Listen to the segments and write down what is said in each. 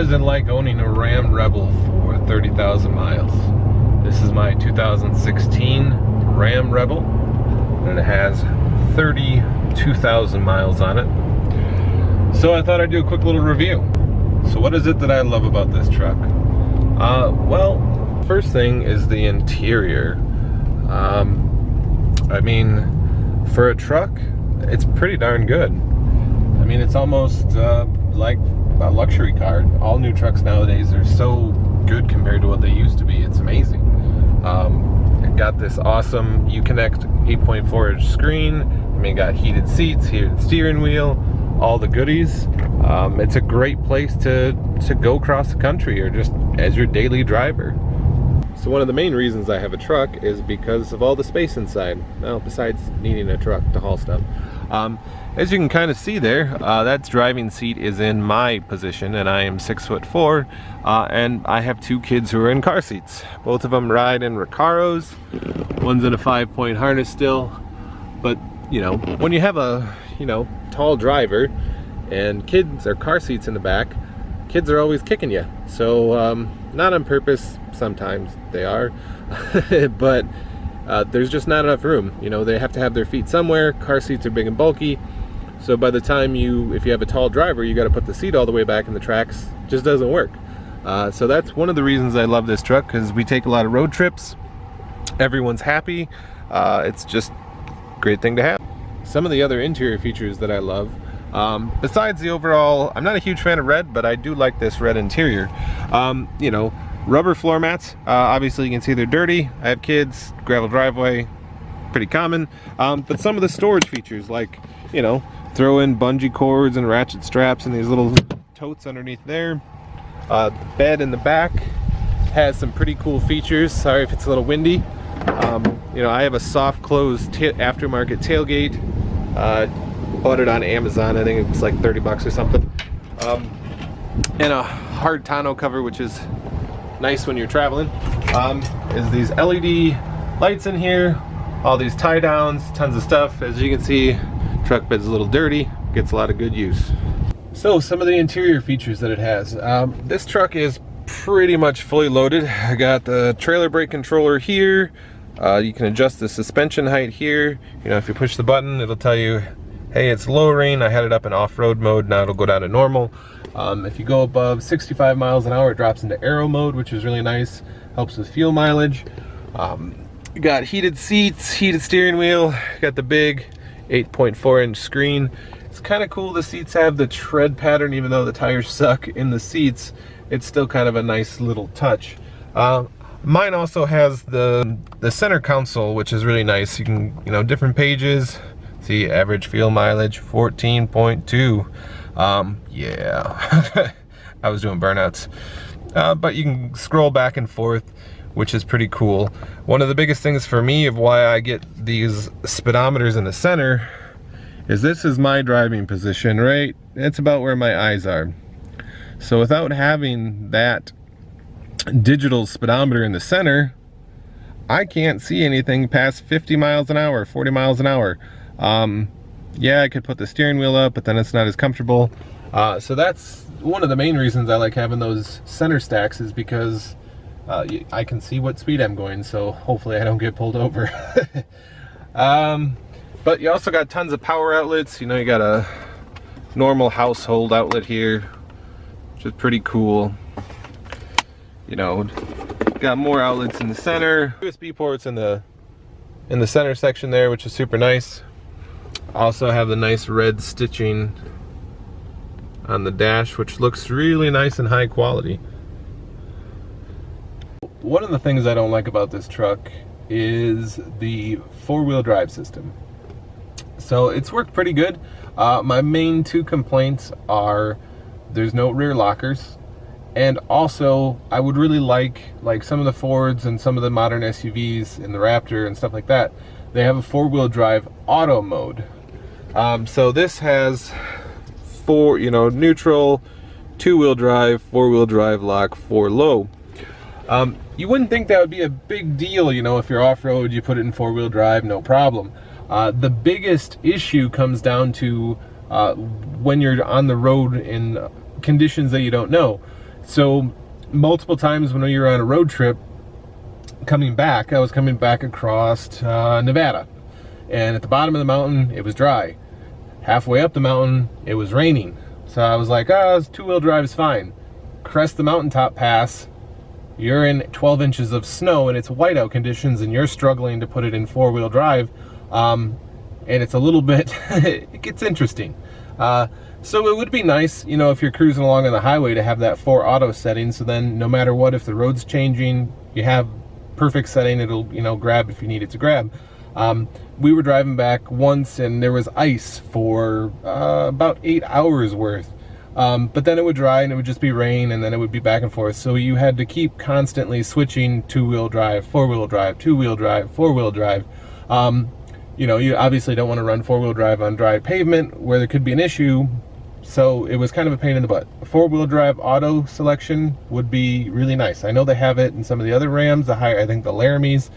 is it like owning a Ram Rebel for 30,000 miles? This is my 2016 Ram Rebel, and it has 32,000 miles on it. So I thought I'd do a quick little review. So what is it that I love about this truck? Well, first thing is the interior. I mean, for a truck, it's pretty darn good. I mean, it's almost like a luxury car. All new trucks nowadays are so good compared to what they used to be. It's amazing. It got this awesome Uconnect 8.4-inch screen. I mean, got heated seats, heated steering wheel, all the goodies. It's a great place to go across the country or just as your daily driver. So one of the main reasons I have a truck is because of all the space inside. Well, besides needing a truck to haul stuff. As you can kind of see there, that driving seat is in my position, and I am 6'4", and I have two kids who are in car seats. Both of them ride in Recaros. One's in a 5-point harness still. But, you know, when you have a, tall driver and kids or car seats in the back, kids are always kicking you. So, not on purpose, sometimes they are, but there's just not enough room. You know, they have to have their feet somewhere. Car seats are big and bulky. So by the time if you have a tall driver, you got to put the seat all the way back in the tracks. It just doesn't work. So that's one of the reasons I love this truck, because we take a lot of road trips. Everyone's happy. It's just a great thing to have. Some of the other interior features that I love, besides the overall, I'm not a huge fan of red, but I do like this red interior. You know, rubber floor mats. Obviously you can see they're dirty. I have kids, gravel driveway, pretty common. But some of the storage features, like, you know, throw in bungee cords and ratchet straps and these little totes underneath there. Bed in the back has some pretty cool features. Sorry if it's a little windy. You know, I have a soft close aftermarket tailgate. Bought it on Amazon. I think it was like 30 bucks or something. And a hard tonneau cover, which is nice when you're traveling. Is these LED lights in here, all these tie downs, tons of stuff. As you can see, truck bed's a little dirty, gets a lot of good use. So some of the interior features that it has. This truck is pretty much fully loaded. I got the trailer brake controller here. You can adjust the suspension height here. You know, if you push the button, it'll tell you, hey, it's lowering. I had it up in off-road mode. Now it'll go down to normal. If you go above 65 miles an hour, it drops into aero mode, which is really nice. Helps with fuel mileage. You got heated seats, heated steering wheel. Got the big 8.4-inch screen. It's kind of cool the seats have the tread pattern, even though the tires suck in the seats. It's still kind of a nice little touch. Mine also has the center console, which is really nice. You can, you know, different pages. See, average fuel mileage 14.2. Yeah, I was doing burnouts. But you can scroll back and forth, which is pretty cool. One of the biggest things for me of why I get these speedometers in the center is this is my driving position, right? It's about where my eyes are. So without having that digital speedometer in the center, I can't see anything past 50 miles an hour, 40 miles an hour. Yeah, I could put the steering wheel up, but then it's not as comfortable. So that's one of the main reasons I like having those center stacks, is because I can see what speed I'm going, so hopefully I don't get pulled over. But you also got tons of power outlets. You know, you got a normal household outlet here, which is pretty cool. You know, got more outlets in the center. USB ports in the center section there, which is super nice. Also have the nice red stitching on the dash, which looks really nice and high quality. One of the things I don't like about this truck is the four-wheel drive system. So it's worked pretty good. My main two complaints are there's no rear lockers, and also I would really like some of the Fords and some of the modern SUVs in the Raptor and stuff like that, they have a four-wheel drive auto mode. So this has neutral, two-wheel drive, four-wheel drive, lock, 4 low. You wouldn't think that would be a big deal, you know, if you're off-road, you put it in four-wheel drive, no problem. The biggest issue comes down to when you're on the road in conditions that you don't know. So multiple times when we were on a road trip coming back, I was coming back across Nevada, and at the bottom of the mountain it was dry. Halfway up the mountain it was raining, so I was like, two-wheel drive is fine. Crest the mountaintop pass, you're in 12 inches of snow and it's whiteout conditions, and you're struggling to put it in four-wheel drive, and it's a little bit it gets interesting. So it would be nice, you know, if you're cruising along on the highway, to have that 4 auto setting, so then no matter what, if the road's changing, you have perfect setting, it'll, you know, grab if you need it to grab. We were driving back once and there was ice for about 8 hours worth, but then it would dry and it would just be rain, and then it would be back and forth, so you had to keep constantly switching two-wheel drive, four-wheel drive, two-wheel drive, four-wheel drive. You know, you obviously don't want to run four-wheel drive on dry pavement where there could be an issue, so it was kind of a pain in the butt. A four-wheel drive auto selection would be really nice. I know they have it in some of the other Rams, the higher, I think the Laramies.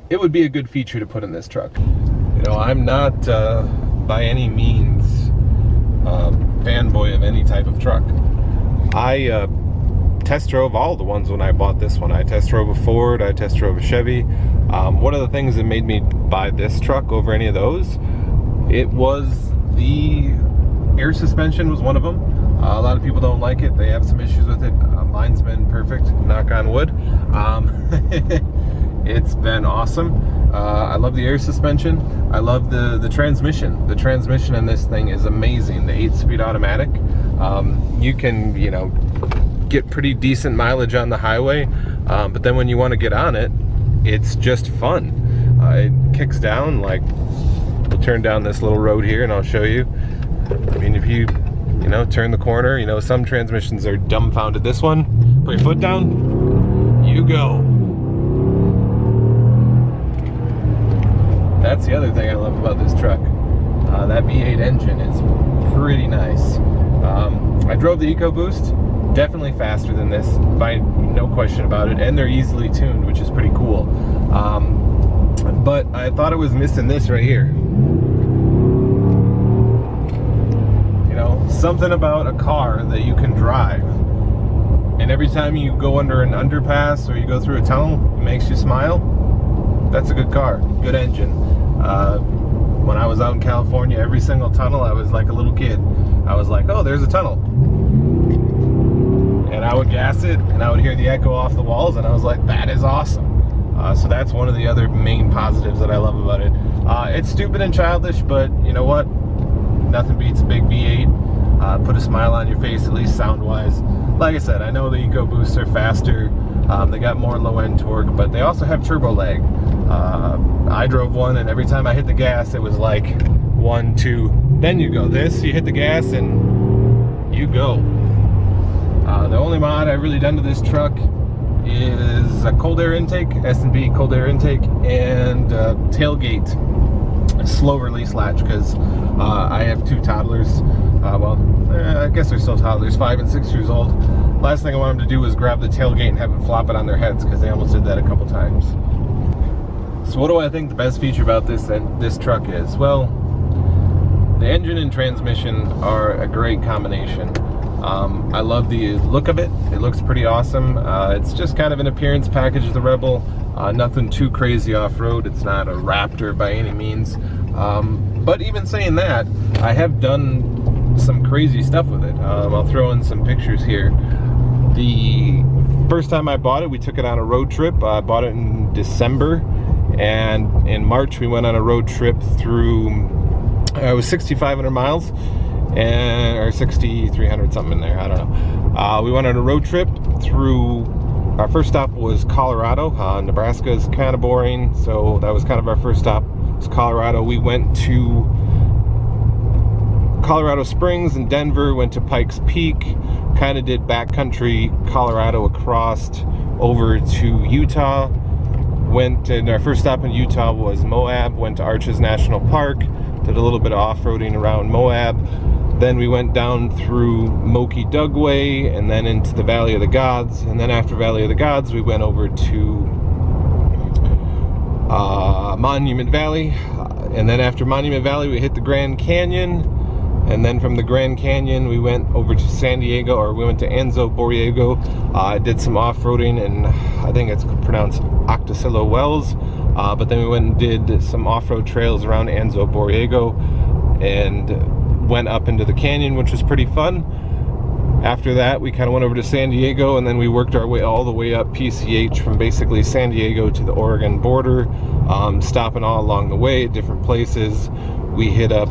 It would be a good feature to put in this truck. You know, I'm not by any means fanboy of any type of truck. I test drove all the ones when I bought this one. I test drove a Ford, I test drove a Chevy. One of the things that made me buy this truck over any of those, it was the air suspension was one of them. A lot of people don't like it. They have some issues with it. Mine's been perfect, knock on wood. It's been awesome. I love the air suspension. I love the transmission. The transmission in this thing is amazing. The 8-speed automatic. You can, you know, get pretty decent mileage on the highway, but then when you want to get on it, it's just fun. It kicks down, like, we'll turn down this little road here and I'll show you. I mean, if you know, turn the corner, you know, some transmissions are dumbfounded. This one, put your foot down, you go. That's the other thing I love about this truck. That V8 engine is pretty nice. I drove the EcoBoost, definitely faster than this, by no question about it, and they're easily tuned, which is pretty cool. But I thought it was missing this right here. You know, something about a car that you can drive, and every time you go under an underpass or you go through a tunnel, it makes you smile. That's a good car, good engine. When I was out in California, every single tunnel, I was like a little kid. I was like, oh, there's a tunnel. And I would gas it, and I would hear the echo off the walls, and I was like, that is awesome. So that's one of the other main positives that I love about it. It's stupid and childish, but you know what? Nothing beats a big V8. Put a smile on your face, at least sound-wise. Like I said, I know the EcoBoosts are faster. They got more low-end torque, but they also have turbo lag. I drove one, and every time I hit the gas, it was like 1, 2, then you go. This, you hit the gas, and you go. The only mod I've really done to this truck is a cold air intake, S&B cold air intake, and tailgate slow release latch, because I have 2 toddlers. I guess they're still toddlers, 5 and 6 years old. Last thing I want them to do was grab the tailgate and have them flop it on their heads, because they almost did that a couple times. So what do I think the best feature about this truck is? Well, the engine and transmission are a great combination. I love the look of it. It looks pretty awesome. It's just kind of an appearance package of the Rebel. Nothing too crazy off-road. It's not a Raptor by any means. But even saying that, I have done some crazy stuff with it. I'll throw in some pictures here. The first time I bought it, we took it on a road trip. I bought it in December, and in March we went on a road trip through, it was 6,500 miles, and or 6,300 something in there, I don't know. We went on a road trip through, our first stop was Colorado. Nebraska is kind of boring, so that was kind of our first stop, was Colorado. We went to Colorado Springs and Denver, went to Pikes Peak, kind of did backcountry Colorado across over to Utah. Went, and our first stop in Utah was Moab, went to Arches National Park, did a little bit of off-roading around Moab. Then we went down through Moki Dugway and then into the Valley of the Gods, and then after Valley of the Gods we went over to Monument Valley, and then after Monument Valley we hit the Grand Canyon, And then from the Grand Canyon, we went over to San Diego, or we went to Anzo Borrego. Did some off-roading, and I think it's pronounced Octacillo Wells. But then we went and did some off-road trails around Anzo Borrego and went up into the canyon, which was pretty fun. After that, we kind of went over to San Diego, and then we worked our way all the way up PCH from basically San Diego to the Oregon border, stopping all along the way at different places. We hit up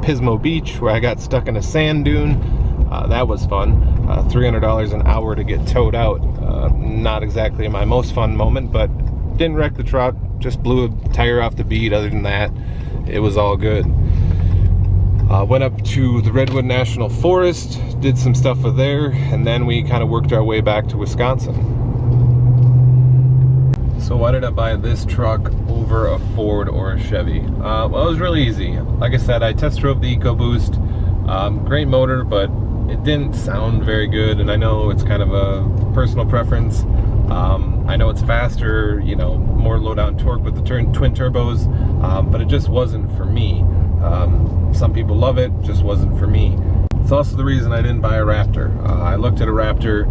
Pismo Beach, where I got stuck in a sand dune. That was fun. $300 an hour to get towed out. Not exactly my most fun moment, but didn't wreck the truck, just blew a tire off the bead. Other than that, it was all good. Went up to the Redwood National Forest, did some stuff there, and then we kind of worked our way back to Wisconsin. So why did I buy this truck over a Ford or a Chevy? Well, it was really easy. Like I said, I test drove the EcoBoost. Great motor, but it didn't sound very good, and I know it's kind of a personal preference. I know it's faster, you know, more low down torque with the twin turbos, but it just wasn't for me. Some people love it, just wasn't for me. It's also the reason I didn't buy a Raptor. I looked at a Raptor.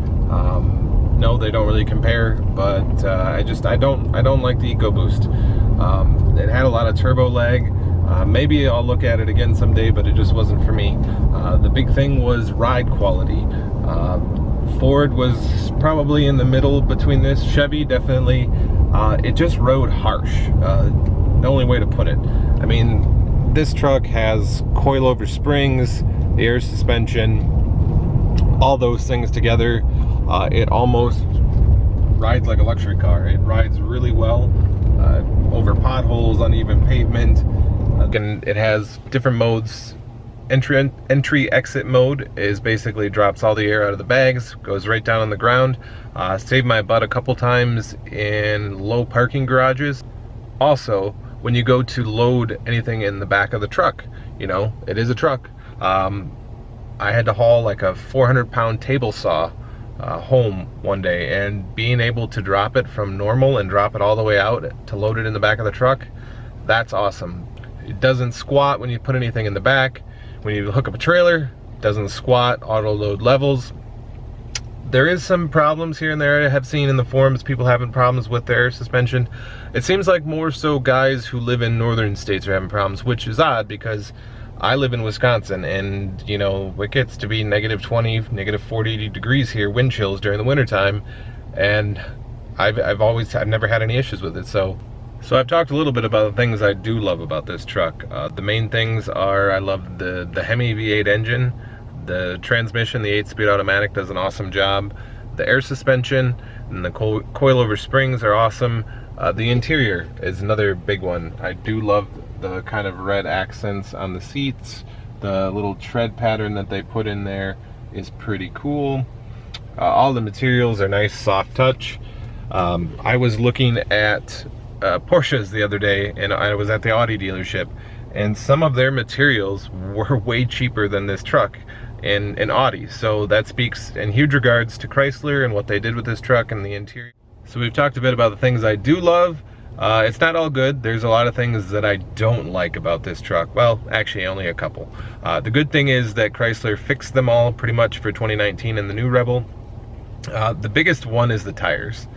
No, they don't really compare, but I don't like the EcoBoost. It had a lot of turbo lag. Maybe I'll look at it again someday, but it just wasn't for me. The big thing was ride quality. Ford was probably in the middle between this. Chevy, definitely. It just rode harsh. The only way to put it. I mean, this truck has coilover springs, the air suspension, all those things together. It almost rides like a luxury car. It rides really well over potholes, uneven pavement. And it has different modes. Entry exit mode is basically drops all the air out of the bags, goes right down on the ground. Saved my butt a couple times in low parking garages. Also, when you go to load anything in the back of the truck, you know, it is a truck. I had to haul like a 400-pound table saw home one day, and being able to drop it from normal and drop it all the way out to load it in the back of the truck, that's awesome. It doesn't squat when you put anything in the back. When you hook up a trailer, it doesn't squat, auto load levels. There is some problems here and there I have seen in the forums, people having problems with their suspension. It seems like more so guys who live in northern states are having problems, which is odd because I live in Wisconsin, and you know, it gets to be negative 20, negative 40 degrees here, wind chills during the wintertime, and I've never had any issues with it. So I've talked a little bit about the things I do love about this truck. The main things are I love the Hemi V8 engine, the transmission, the 8-speed automatic does an awesome job, the air suspension and the coilover springs are awesome. The interior is another big one. I do love the kind of red accents on the seats. The little tread pattern that they put in there is pretty cool. All the materials are nice, soft touch. I was looking at Porsches the other day, and I was at the Audi dealership, and some of their materials were way cheaper than this truck in Audi. So that speaks in huge regards to Chrysler and what they did with this truck and the interior. So we've talked a bit about the things I do love. It's not all good. There's a lot of things that I don't like about this truck. Well, actually only a couple. The good thing is that Chrysler fixed them all pretty much for 2019 in the new Rebel. The biggest one is the tires.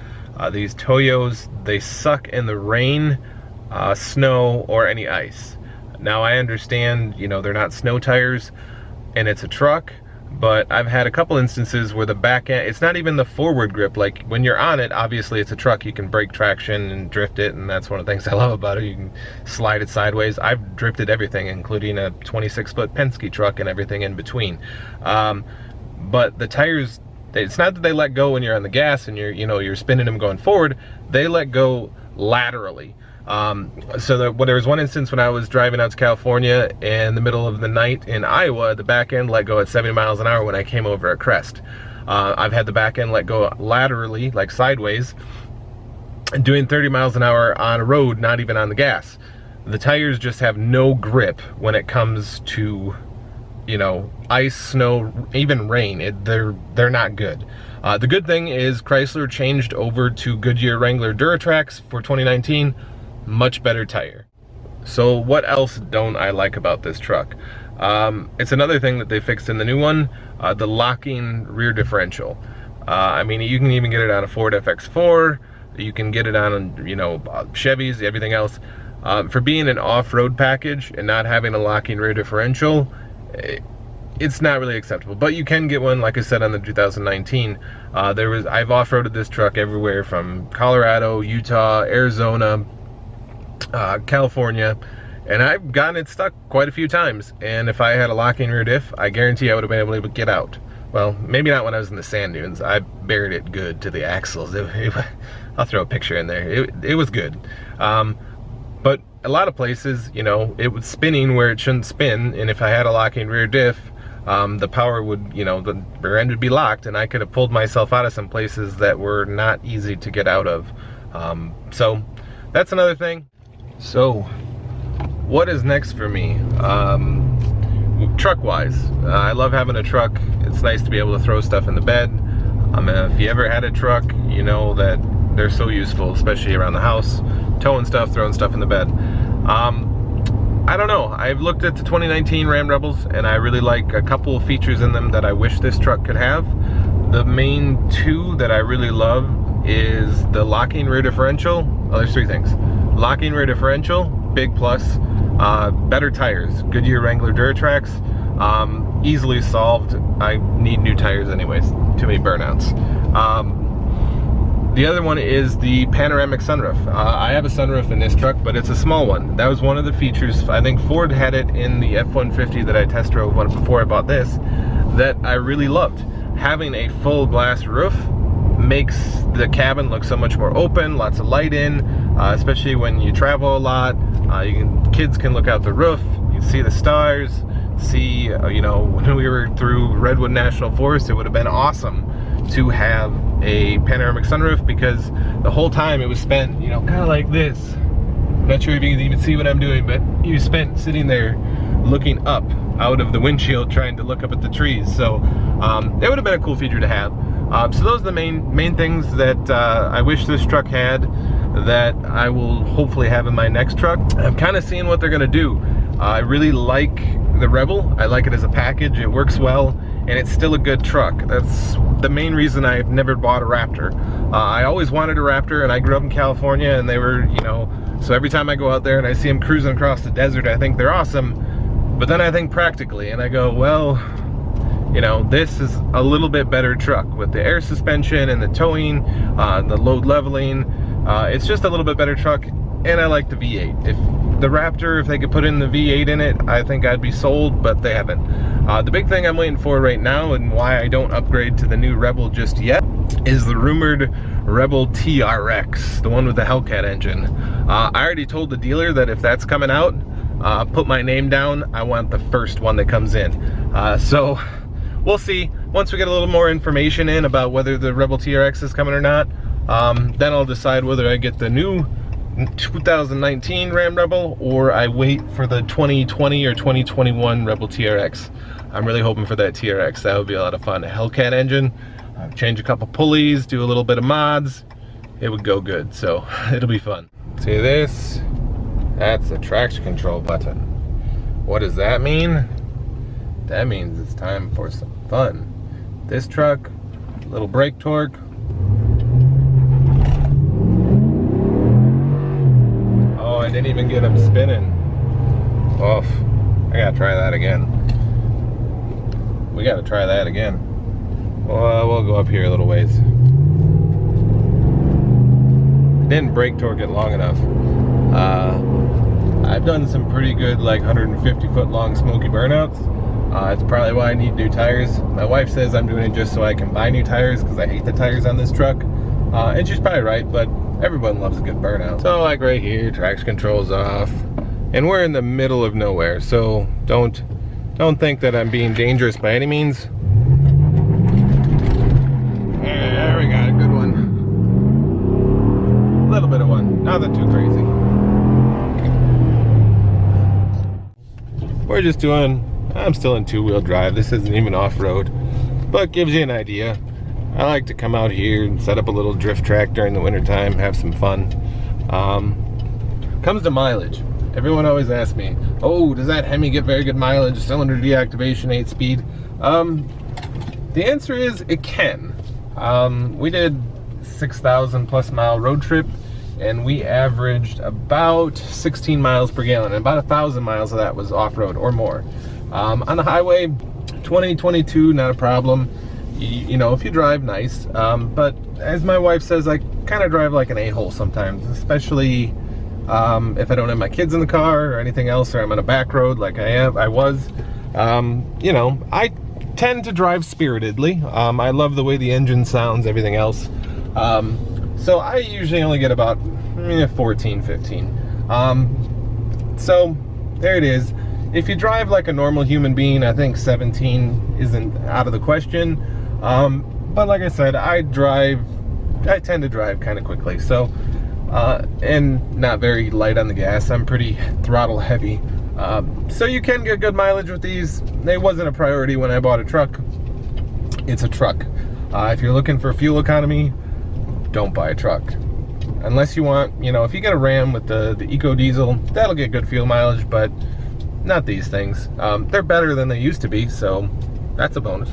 These Toyos, they suck in the rain, snow, or any ice. Now I understand, you know, they're not snow tires and it's a truck, but I've had a couple instances where the back end, it's not even the forward grip. Like when you're on it, obviously it's a truck, you can brake traction and drift it, and that's one of the things I love about it. You can slide it sideways. I've drifted everything, including a 26-foot Penske truck and everything in between. But the tires, it's not that they let go when you're on the gas and you're spinning them going forward. They let go laterally. So there was one instance when I was driving out to California in the middle of the night in Iowa, the back end let go at 70 miles an hour when I came over a crest. I've had the back end let go laterally, like sideways, and doing 30 miles an hour on a road, not even on the gas. The tires just have no grip when it comes to, you know, ice, snow, even rain. They're not good. The good thing is Chrysler changed over to Goodyear Wrangler Duratrax for 2019. Much better tire. So what else don't I like about this truck? It's another thing that they fixed in the new one, the locking rear differential. I mean, you can even get it on a Ford FX4, you can get it on, you know, Chevys, everything else. For being an off-road package and not having a locking rear differential, it's not really acceptable. But you can get one, like I said, on the 2019. I've off-roaded this truck everywhere from Colorado, Utah, Arizona, California, and I've gotten it stuck quite a few times. And if I had a locking rear diff, I guarantee I would have been able to get out. Well, maybe not when I was in the sand dunes. I buried it good to the axles. I'll throw a picture in there. It was good. But a lot of places, you know, it was spinning where it shouldn't spin, and if I had a locking rear diff, the power would, you know, the rear end would be locked, and I could have pulled myself out of some places that were not easy to get out of. So that's another thing. So what is next for me? Truck-wise, I love having a truck. It's nice to be able to throw stuff in the bed. If you ever had a truck, you know that they're so useful, especially around the house, towing stuff, throwing stuff in the bed. I don't know, I've looked at the 2019 Ram Rebels and I really like a couple of features in them that I wish this truck could have. The main two that I really love is the locking rear differential. Oh, there's three things. Locking rear differential, big plus. Better tires, Goodyear Wrangler Duratrax, easily solved. I need new tires anyways, too many burnouts. The other one is the panoramic sunroof. I have a sunroof in this truck, but it's a small one. That was one of the features. I think Ford had it in the F-150 that I test drove before I bought this, that I really loved. Having a full glass roof makes the cabin look so much more open, lots of light in, especially when you travel a lot. Kids can look out the roof, you can see the stars, see, you know, when we were through Redwood National Forest, it would have been awesome to have a panoramic sunroof, because the whole time it was spent, you know, kind of like this. I'm not sure if you can even see what I'm doing, but you spent sitting there looking up out of the windshield trying to look up at the trees. So that would have been a cool feature to have. So those are the main things that I wish this truck had, that I will hopefully have in my next truck. I'm kind of seeing what they're gonna do. I really like the Rebel. I like it as a package. It works well, and it's still a good truck. That's the main reason I've never bought a Raptor. I always wanted a Raptor, and I grew up in California, and they were, you know, so every time I go out there and I see them cruising across the desert, I think they're awesome. But then I think practically, and I go, well, you know, this is a little bit better truck with the air suspension and the towing, the load leveling. It's just a little bit better truck, and I like the V8. If the Raptor, if they could put in the V8 in it, I think I'd be sold, but they haven't. The big thing I'm waiting for right now, and why I don't upgrade to the new Rebel just yet, is the rumored Rebel TRX, the one with the Hellcat engine. I already told the dealer that if that's coming out, put my name down. I want the first one that comes in. So we'll see. Once we get a little more information in about whether the Rebel TRX is coming or not, then I'll decide whether I get the new 2019 Ram Rebel or I wait for the 2020 or 2021 Rebel TRX. I'm really hoping for that TRX. That would be a lot of fun. A Hellcat engine, change a couple pulleys, do a little bit of mods. It would go good, so it'll be fun. See this? That's the traction control button. What does that mean? That means it's time for some fun. This truck, little brake torque. Oh, I didn't even get him spinning. Oof, I gotta try that again. We gotta try that again. Well, we'll go up here a little ways. Didn't brake torque it long enough. I've done some pretty good, like 150 foot long smoky burnouts. It's probably why I need new tires. My wife says I'm doing it just so I can buy new tires because I hate the tires on this truck. And she's probably right, but everyone loves a good burnout. So like right here, traction control's off. And we're in the middle of nowhere, so don't think that I'm being dangerous by any means. There we got a good one. A little bit of one, nothing too crazy. We're just doing, I'm still in two-wheel drive. This isn't even off-road, but gives you an idea. I like to come out here and set up a little drift track during the winter time, have some fun. Comes to mileage. Everyone always asks me, oh, does that Hemi get very good mileage, cylinder deactivation, 8-speed? The answer is it can. We did 6,000 plus mile road trip, and we averaged about 16 miles per gallon, and about 1,000 miles of that was off-road or more. On the highway, 20, 22, not a problem. You know, if you drive, nice. But as my wife says, I kind of drive like an a-hole sometimes, especially if I don't have my kids in the car or anything else, or I'm on a back road like I was. You know, I tend to drive spiritedly. I love the way the engine sounds, everything else. So I usually only get about 14, 15. So there it is. If you drive like a normal human being, I think 17 isn't out of the question. But like I said, I tend to drive kind of quickly. So, and not very light on the gas. I'm pretty throttle heavy. So you can get good mileage with these. It wasn't a priority when I bought a truck. It's a truck. If you're looking for fuel economy, don't buy a truck. Unless you want, you know, if you get a Ram with the Eco Diesel, that'll get good fuel mileage, but not these things. They're better than they used to be, so that's a bonus.